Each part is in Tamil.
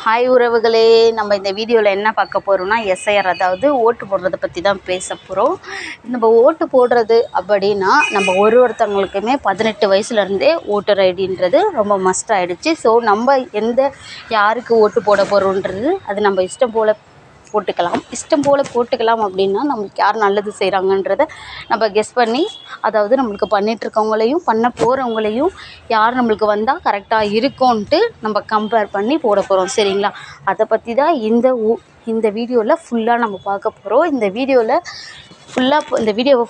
ஹாய் உறவுகளே, நம்ம இந்த வீடியோவில் என்ன பார்க்க போகிறோம்னா எஸ்ஐஆர், அதாவது ஓட்டு போடுறதை பற்றி தான் பேச போகிறோம். நம்ம ஓட்டு போடுறது அப்படின்னா நம்ம ஒருத்தவங்களுக்குமே 18 வயசுலேருந்தே ஓட்டர் ஐடின்றது ரொம்ப மஸ்ட் ஆகிடுச்சு. ஸோ நம்ம யாருக்கு ஓட்டு போட போகிறோன்றது அது நம்ம இஷ்டம் போல் போட்டுக்கலாம் அப்படின்னா நம்மளுக்கு யார் நல்லது செய்கிறாங்கன்றத நம்ம கெஸ் பண்ணி, அதாவது நம்மளுக்கு பண்ணிகிட்ருக்கவங்களையும் பண்ண போகிறவங்களையும் யார் நம்மளுக்கு வந்தால் கரெக்டாக இருக்கும்ன்ட்டு நம்ம கம்பேர் பண்ணி போட போகிறோம். சரிங்களா? அதை பற்றி தான் இந்த வீடியோவில் ஃபுல்லாக நம்ம பார்க்க போகிறோம். இந்த வீடியோவை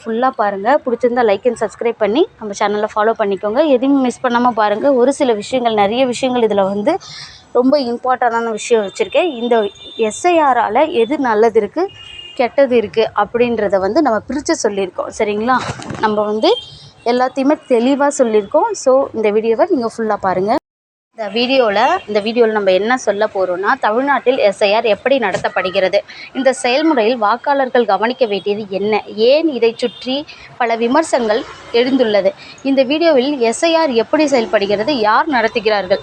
ஃபுல்லாக பாருங்கள். பிடிச்சிருந்தால் லைக் அண்ட் சப்ஸ்கிரைப் பண்ணி நம்ம சேனலை ஃபாலோ பண்ணிக்கோங்க. எதையும் மிஸ் பண்ணாமல் பாருங்கள். ஒரு சில விஷயங்கள், நிறைய விஷயங்கள் இதில் ரொம்ப இம்பார்ட்டண்டான விஷயம் வச்சுருக்கேன். இந்த எஸ்ஐஆரால் எது நல்லது இருக்குது, கெட்டது இருக்குது அப்படின்றத நம்ம பிரித்து சொல்லியிருக்கோம். சரிங்களா? நம்ம எல்லாத்தையுமே தெளிவாக சொல்லியிருக்கோம். ஸோ இந்த வீடியோவை நீங்கள் ஃபுல்லாக பாருங்கள். இந்த வீடியோவில் நம்ம என்ன சொல்ல போகிறோம்னா, தமிழ்நாட்டில் எஸ்ஐஆர் எப்படி நடத்தப்படுகிறது, இந்த செயல்முறையில் வாக்காளர்கள் கவனிக்க வேண்டியது என்ன, ஏன் இதை சுற்றி பல விமர்சனங்கள் எழுந்துள்ளது, இந்த வீடியோவில் எஸ்ஐஆர் எப்படி செயல்படுகிறது, யார் நடத்துகிறார்கள்,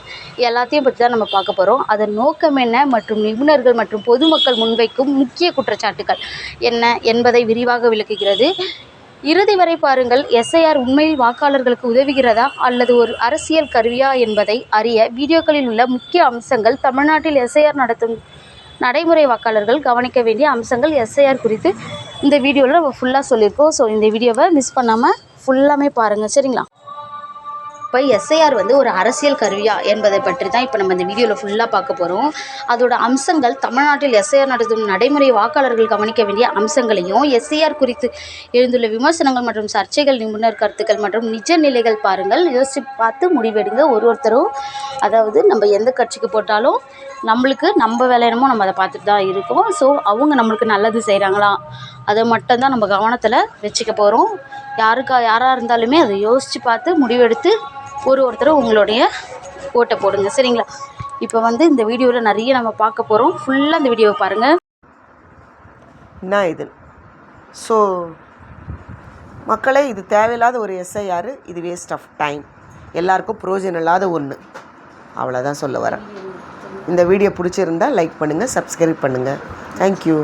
எல்லாத்தையும் பற்றி தான் நம்ம பார்க்க போகிறோம். அதன் நோக்கம் என்ன மற்றும் நிபுணர்கள் மற்றும் பொதுமக்கள் முன்வைக்கும் முக்கிய குற்றச்சாட்டுகள் என்ன என்பதை விரிவாக விளக்குகிறது. இறுதி வரை பாருங்கள். எஸ்ஐஆர் உண்மையில் வாக்காளர்களுக்கு உதவுகிறதா அல்லது ஒரு அரசியல் கருவியா என்பதை அறிய வீடியோக்களில் உள்ள முக்கிய அம்சங்கள், தமிழ்நாட்டில் எஸ்ஐஆர் நடத்தும் நடைமுறை, வாக்காளர்கள் கவனிக்க வேண்டிய அம்சங்கள், எஸ்ஐஆர் குறித்து இந்த வீடியோவில் நம்ம ஃபுல்லாக சொல்லியிருக்கோம். ஸோ இந்த வீடியோவை மிஸ் பண்ணாமல் ஃபுல்லாமே பாருங்கள். சரிங்களா? இப்போ எஸ்ஐஆர் ஒரு அரசியல் கருவியா என்பதை பற்றி தான் இப்போ நம்ம இந்த வீடியோவில் ஃபுல்லாக பார்க்க போகிறோம். அதோட அம்சங்கள், தமிழ்நாட்டில் எஸ்ஐஆர் நடத்தும் நடைமுறை, வாக்காளர்கள் கவனிக்க வேண்டிய அம்சங்களையும், எஸ்ஐஆர் குறித்து எழுந்துள்ள விமர்சனங்கள் மற்றும் சர்ச்சைகள், நிபுணர் கருத்துக்கள் மற்றும் நிஜ நிலைகள் பாருங்கள். யோசித்து பார்த்து முடிவெடுங்க. ஒருத்தரும், அதாவது நம்ம எந்த கட்சிக்கு போட்டாலும் நம்மளுக்கு நம்ம வேலை என்னமோ நம்ம அதை பார்த்துட்டு தான் இருக்கோம். ஸோ அவங்க நம்மளுக்கு நல்லது செய்கிறாங்களா, அதை மட்டும்தான் நம்ம கவனத்தில் வச்சுக்க போகிறோம். யாராக இருந்தாலுமே அதை யோசித்து பார்த்து முடிவெடுத்து ஒருத்தரும் உங்களுடைய ஓட்டை போடுங்க. சரிங்களா? இப்போ இந்த வீடியோவில் நிறைய நம்ம பார்க்க போகிறோம். ஃபுல்லாக இந்த வீடியோவை பாருங்கள். என்ன இது? ஸோ மக்களே, இது தேவையில்லாத ஒரு எஸ்ஐஆர், இது வேஸ்ட் ஆஃப் டைம், எல்லாருக்கும் பிரயோஜனம் இல்லாத ஒன்று, அவ்வளோதான் சொல்ல வரேன். இந்த வீடியோ பிடிச்சிருந்தால் லைக் பண்ணுங்கள், சப்ஸ்கிரைப் பண்ணுங்கள். தேங்க்யூ.